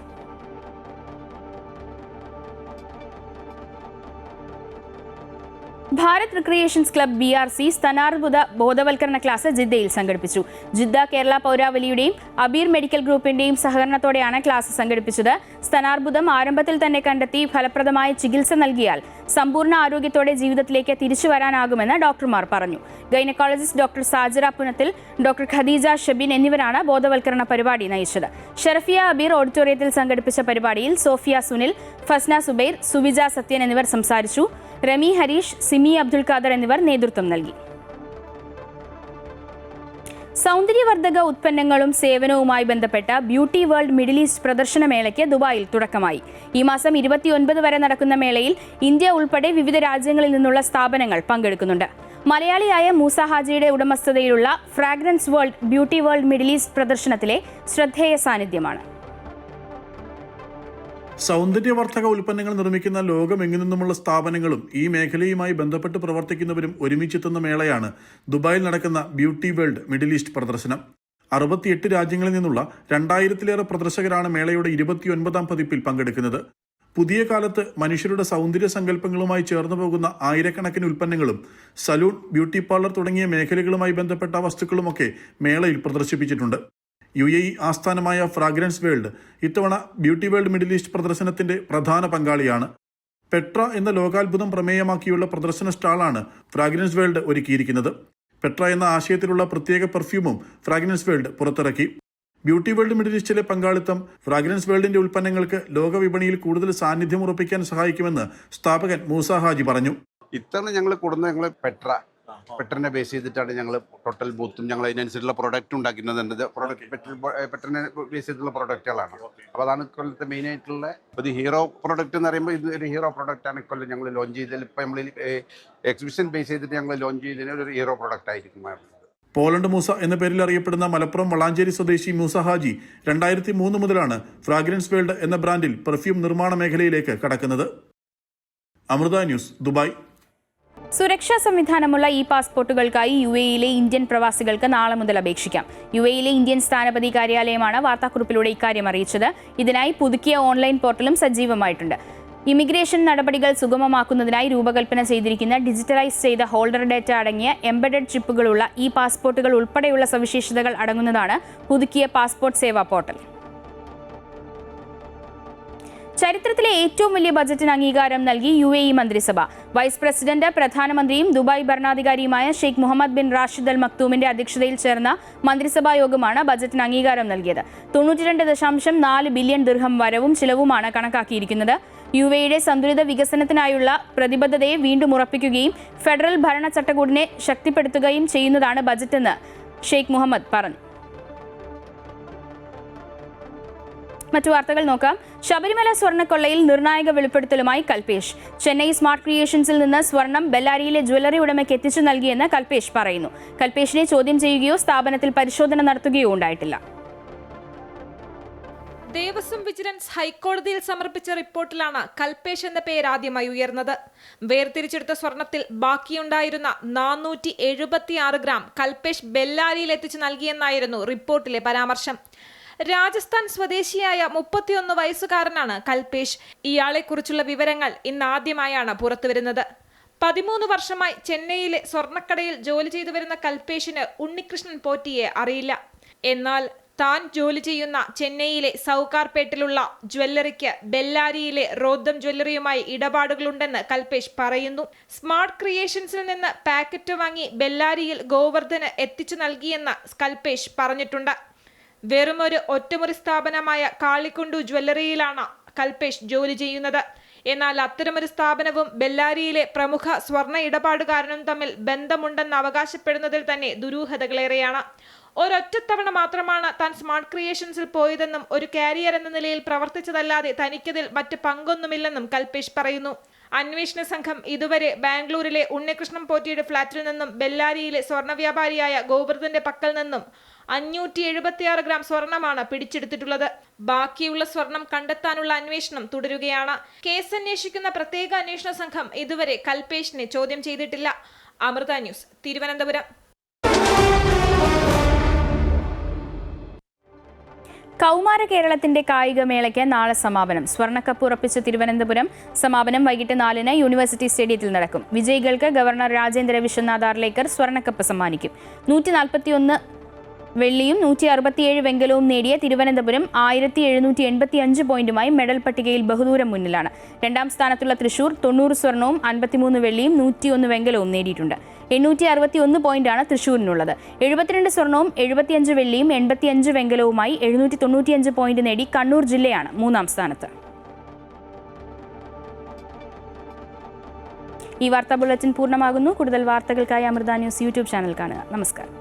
ഭാരത് റിക്രിയേഷൻസ് ക്ലബ് BRC സ്തനാർബുദ ബോധവൽക്കരണ ക്ലാസ് ജിദ്ദയിൽ സംഘടിപ്പിച്ചു. ജിദ്ദ കേരള പൗരാവലിയുടെയും അബീർ മെഡിക്കൽ ഗ്രൂപ്പിന്റെയും സഹകരണത്തോടെയാണ് ക്ലാസ് സംഘടിപ്പിച്ചത്. സ്തനാർബുദം ആരംഭത്തിൽ തന്നെ കണ്ടെത്തി ഫലപ്രദമായ ചികിത്സ നൽകിയാൽ സമ്പൂർണ്ണ ആരോഗ്യത്തോടെ ജീവിതത്തിലേക്ക് തിരിച്ചു വരാനാകുമെന്ന് ഡോക്ടർമാർ പറഞ്ഞു. ഗൈനക്കോളജിസ്റ്റ് ഡോക്ടർ സാജിറ പുനത്തിൽ, ഡോക്ടർ ഖദീജ ഷബീൻ എന്നിവരാണ് ബോധവൽക്കരണ പരിപാടി നയിച്ചത്. ഷറഫിയ അബീർ ഓഡിറ്റോറിയത്തിൽ സംഘടിപ്പിച്ച പരിപാടിയിൽ സോഫിയ സുനിൽ, ഫസ്ന സുബൈർ, സുവിജ സത്യൻ എന്നിവർ സംസാരിച്ചു. റമി ഹരീഷ്, സിമി അബ്ദുൽ ഖാദർ എന്നിവർ നേതൃത്വം നൽകി. സൗന്ദര്യവർദ്ധക ഉത്പന്നങ്ങളും സേവനവുമായി ബന്ധപ്പെട്ട ബ്യൂട്ടി വേൾഡ് മിഡിൽ ഈസ്റ്റ് പ്രദർശനമേളയ്ക്ക് ദുബായിൽ തുടക്കമായി. ഈ മാസം 29 വരെ നടക്കുന്ന മേളയിൽ ഇന്ത്യ ഉൾപ്പെടെ വിവിധ രാജ്യങ്ങളിൽ നിന്നുള്ള സ്ഥാപനങ്ങൾ പങ്കെടുക്കുന്നുണ്ട്. മലയാളിയായ മൂസ ഹാജിയുടെ ഉടമസ്ഥതയിലുള്ള Fragrance World Beauty World Middle East പ്രദർശനത്തിലെ ശ്രദ്ധേയ സാന്നിധ്യമാണ്. സൗന്ദര്യവർദ്ധക ഉൽപ്പന്നങ്ങൾ നിർമ്മിക്കുന്ന ലോകമെങ്ങു നിന്നുമുള്ള സ്ഥാപനങ്ങളും ഈ മേഖലയുമായി ബന്ധപ്പെട്ട് പ്രവർത്തിക്കുന്നവരും ഒരുമിച്ചെത്തുന്ന മേളയാണ് ദുബായിൽ നടക്കുന്ന ബ്യൂട്ടി വേൾഡ് മിഡിൽ ഈസ്റ്റ് പ്രദർശനം. 68 രാജ്യങ്ങളിൽ നിന്നുള്ള 2000-ലേറെ പ്രദർശകരാണ് മേളയുടെ 29ാം പതിപ്പിൽ പങ്കെടുക്കുന്നത്. പുതിയ കാലത്ത് മനുഷ്യരുടെ സൗന്ദര്യ സങ്കല്പങ്ങളുമായി ചേർന്നു പോകുന്ന ആയിരക്കണക്കിന് ഉൽപ്പന്നങ്ങളും സലൂൺ, ബ്യൂട്ടി പാർലർ തുടങ്ങിയ മേഖലകളുമായി ബന്ധപ്പെട്ട വസ്തുക്കളുമൊക്കെ മേളയിൽ പ്രദർശിപ്പിച്ചിട്ടുണ്ട്. UAE ആസ്ഥാനമായ ഫ്രാഗ്രൻസ് വേൾഡ് ഇത്തവണ ബ്യൂട്ടി വേൾഡ് മിഡിൽ ഈസ്റ്റ് പ്രദർശനത്തിന്റെ പ്രധാന പങ്കാളിയാണ്. പെട്ര എന്ന ലോകാത്ഭുതം പ്രമേയമാക്കിയുള്ള പ്രദർശന സ്റ്റാളാണ് ഫ്രാഗ്രൻസ് വേൾഡ് ഒരുക്കിയിരിക്കുന്നത്. പെട്ര എന്ന ആശയത്തിലുള്ള പ്രത്യേക പെർഫ്യൂമും ഫ്രാഗ്രൻസ് വേൾഡ് പുറത്തിറക്കി. ബ്യൂട്ടി വേൾഡ് മിഡിൽ ഈസ്റ്റിലെ പങ്കാളിത്തം ഫ്രാഗ്രൻസ് വേൾഡിന്റെ ഉൽപ്പന്നങ്ങൾക്ക് ലോകവിപണിയിൽ കൂടുതൽ സാന്നിധ്യം ഉറപ്പിക്കാൻ സഹായിക്കുമെന്ന് സ്ഥാപകൻ മൂസ ഹാജി പറഞ്ഞു. ഇത്തവണ ഞങ്ങൾ കൂടുന്നത് ഞങ്ങൾ പെട്രനെ ബേസ് ചെയ്തിട്ടാണ് ഞങ്ങൾ ടോട്ടൽ ബൂത്തും ഞങ്ങൾ അതിനനുസരിച്ചുള്ള പ്രൊഡക്റ്റ് ഉണ്ടാക്കുന്നത്. പെട്രനെ ബേസ് ചെയ്തിട്ടുള്ള പ്രൊഡക്റ്റുകളാണ്. അപ്പോൾ അതാണ് ഇക്കൊല്ലത്തെ മെയിൻ ആയിട്ടുള്ള ഒരു ഹീറോ പ്രൊഡക്റ്റ് എന്ന് പറയുമ്പോൾ ഇത് ഒരു ഹീറോ പ്രൊഡക്റ്റാണ് ഇക്കൊല്ലം ഞങ്ങൾ ലോഞ്ച് ചെയ്തതിൽ. ഇപ്പോൾ നമ്മൾ എക്സിബിഷൻ ബേസ് ചെയ്തിട്ട് ഞങ്ങൾ ലോഞ്ച് ചെയ്തതിന് ഒരു ഹീറോ പ്രൊഡക്റ്റ് ആയിരിക്കും. പോളണ്ട് മൂസ എന്ന പേരിൽ അറിയപ്പെടുന്ന മലപ്പുറം വളാഞ്ചേരി സ്വദേശി മൂസ ഹാജി 2003 മുതലാണ് ഫ്രാഗ്രൻസ് വേൾഡ് എന്ന ബ്രാൻഡിൽ പെർഫ്യൂം നിർമ്മാണ മേഖലയിലേക്ക് കടക്കുന്നത്. Amrita news, Dubai. സുരക്ഷാ സംവിധാനമുള്ള പാസ്പോർട്ടുകൾക്കായി UAEയിലെ ഇന്ത്യൻ പ്രവാസികൾക്ക് നാളെ മുതൽ അപേക്ഷിക്കാം. UAEയിലെ ഇന്ത്യൻ സ്ഥാനപതി കാര്യാലയമാണ് വാർത്താക്കുറിപ്പിലൂടെ ഇക്കാര്യം അറിയിച്ചത്. ഇതിനായി പുതുക്കിയ ഓൺലൈൻ പോർട്ടലും സജീവമായിട്ടുണ്ട്. ഇമിഗ്രേഷൻ നടപടികൾ സുഗമമാക്കുന്നതിനായി രൂപകൽപ്പന ചെയ്തിരിക്കുന്ന ഡിജിറ്റലൈസ് ചെയ്ത ഹോൾഡർ ഡേറ്റ അടങ്ങിയ എംബഡഡ് ചിപ്പുകളുള്ള പാസ്പോർട്ടുകൾ ഉൾപ്പെടെയുള്ള സവിശേഷതകൾ അടങ്ങുന്നതാണ് പുതുക്കിയ പാസ്പോർട്ട് സേവാ പോർട്ടൽ. ചരിത്രത്തിലെ ഏറ്റവും വലിയ ബജറ്റിന് അംഗീകാരം നൽകി UAE മന്ത്രിസഭ. വൈസ് പ്രസിഡന്റ്, പ്രധാനമന്ത്രിയും ദുബായ് ഭരണാധികാരിയുമായ Sheikh Mohammed bin Rashid Al മക്തൂമിന്റെ അധ്യക്ഷതയിൽ ചേർന്ന മന്ത്രിസഭാ യോഗമാണ് ബജറ്റിന് അംഗീകാരം നൽകിയത്. 92.4 ബില്യൺ ദിർഹം വരവും ചിലവുമാണ് കണക്കാക്കിയിരിക്കുന്നത്. UAEയുടെ സന്തുലിത വികസനത്തിനായുള്ള പ്രതിബദ്ധതയെ വീണ്ടും ഉറപ്പിക്കുകയും ഫെഡറൽ ഭരണ ചട്ടക്കൂടിനെ ശക്തിപ്പെടുത്തുകയും ചെയ്യുന്നതാണ് ബജറ്റെന്ന് ഷെയ്ഖ് മുഹമ്മദ് പറഞ്ഞു. മറ്റു വാർത്തകൾ നോക്കാം. ശബരിമല സ്വർണ്ണക്കൊള്ളയിൽ നിർണായക വെളിപ്പെടുത്തലുമായി കൽപേഷ്. ചെന്നൈ സ്മാർട്ട് ക്രിയേഷൻസിൽ നിന്ന് സ്വർണം ബെല്ലാരിയിലെ ജ്വല്ലറി ഉടമയ്ക്ക് എത്തിച്ചു നൽകിയെന്ന് കൽപേഷ് പറയുന്നു. കൽപേഷിനെ ചോദ്യം ചെയ്യുകയോ സ്ഥാപനത്തിൽ പരിശോധന നടത്തുകയോ ഉണ്ടായിട്ടില്ല. ദേവസ്വം വിജിലൻസ് ഹൈക്കോടതിയിൽ സമർപ്പിച്ച റിപ്പോർട്ടിലാണ് കൽപേഷ് എന്ന പേര് ആദ്യമായി ഉയർന്നത്. വേർതിരിച്ചെടുത്ത സ്വർണത്തിൽ ബാക്കിയുണ്ടായിരുന്ന 476 ഗ്രാം കൽപേഷ് ബെല്ലാരിയിൽ എത്തിച്ചു നൽകിയെന്നായിരുന്നു റിപ്പോർട്ടിലെ പരാമർശം. രാജസ്ഥാൻ സ്വദേശിയായ 31 വയസ്സുകാരനാണ് കൽപേഷ്. ഇയാളെക്കുറിച്ചുള്ള വിവരങ്ങൾ ഇന്നാദ്യമായാണ് പുറത്തുവരുന്നത്. 13 വർഷമായി ചെന്നൈയിലെ സ്വർണ്ണക്കടയിൽ ജോലി ചെയ്തു വരുന്ന കൽപേഷിന് ഉണ്ണികൃഷ്ണൻ പോറ്റിയെ അറിയില്ല. എന്നാൽ താൻ ജോലി ചെയ്യുന്ന ചെന്നൈയിലെ സൗകാർപേട്ടിലുള്ള ജ്വല്ലറിക്ക് ബെല്ലാരിയിലെ റോദ്ദം ജ്വല്ലറിയുമായി ഇടപാടുകളുണ്ടെന്ന് കൽപേഷ് പറയുന്നു. സ്മാർട്ട് ക്രിയേഷൻസിൽ നിന്ന് പാക്കറ്റ് വാങ്ങി ബെല്ലാരിയിൽ ഗോവർദ്ധന് എത്തിച്ചു നൽകിയെന്ന് കൽപേഷ് പറഞ്ഞിട്ടുണ്ട്. വെറുമൊരു ഒറ്റമുറി സ്ഥാപനമായ കാളിക്കുണ്ടു ജ്വല്ലറിയിലാണ് കൽപേഷ് ജോലി ചെയ്യുന്നത്. എന്നാൽ അത്തരമൊരു സ്ഥാപനവും ബെല്ലാരിയിലെ പ്രമുഖ സ്വർണ്ണ ഇടപാടുകാരനും തമ്മിൽ ബന്ധമുണ്ടെന്ന് അവകാശപ്പെടുന്നതിൽ തന്നെ ദുരൂഹതകളേറെയാണ്. ഒരൊറ്റത്തവണ മാത്രമാണ് താൻ സ്മാർട്ട് ക്രിയേഷൻസിൽ പോയതെന്നും ഒരു കാരിയർ എന്ന നിലയിൽ പ്രവർത്തിച്ചതല്ലാതെ തനിക്കതിൽ മറ്റ് പങ്കൊന്നുമില്ലെന്നും കൽപേഷ് പറയുന്നു. അന്വേഷണ സംഘം ഇതുവരെ ബാംഗ്ലൂരിലെ ഉണ്ണികൃഷ്ണൻ പോറ്റിയുടെ ഫ്ളാറ്റിൽ നിന്നും ബെല്ലാരിയിലെ സ്വർണ്ണ വ്യാപാരിയായ ഗോവർദ്ധന്റെ പക്കൽ നിന്നും 576 ഗ്രാം സ്വർണമാണ് പിടിച്ചെടുത്തിട്ടുള്ളത്. ബാക്കിയുള്ള സ്വർണം കണ്ടെത്താനുള്ള അന്വേഷണം തുടരുകയാണ്. കേസ് അന്വേഷിക്കുന്ന പ്രത്യേക അന്വേഷണ സംഘം ഇതുവരെ കൽപേഷിനെ ചോദ്യം ചെയ്തിട്ടില്ല. അമൃത ന്യൂസ്, തിരുവനന്തപുരം. കൗമാര കേരളത്തിന്റെ കായികമേളയ്ക്ക് നാളെ സമാപനം. സ്വർണ്ണക്കപ്പ് ഉറപ്പിച്ച തിരുവനന്തപുരം. സമാപനം വൈകിട്ട് 4-ന് യൂണിവേഴ്സിറ്റി സ്റ്റേഡിയത്തിൽ നടക്കും. വിജയികൾക്ക് ഗവർണർ രാജേന്ദ്ര വിശ്വനാഥ് ആർലേക്കർ സ്വർണ്ണക്കപ്പ് സമ്മാനിക്കും. 141 വെള്ളിയും 167 വെങ്കലവും നേടിയ തിരുവനന്തപുരം 1785 പോയിന്റുമായി മെഡൽ പട്ടികയിൽ ബഹുദൂരം മുന്നിലാണ്. രണ്ടാം സ്ഥാനത്തുള്ള തൃശൂർ 90 സ്വർണവും 53 വെള്ളിയും 101 വെങ്കലവും നേടിയിട്ടുണ്ട്. 861 പോയിന്റാണ് തൃശൂരിനുള്ളത്. 72 സ്വർണവും 75 വെള്ളിയും 85 വെങ്കലവുമായി 795 പോയിന്റ് നേടി കണ്ണൂർ ജില്ലയാണ് മൂന്നാം സ്ഥാനത്ത്. ഈ വാർത്താ ബുള്ളറ്റിൻ പൂർണ്ണമാകുന്നു. കൂടുതൽ വാർത്തകൾക്കായി അമൃത ന്യൂസ് യൂട്യൂബ് ചാനൽ കാണുക. നമസ്കാരം.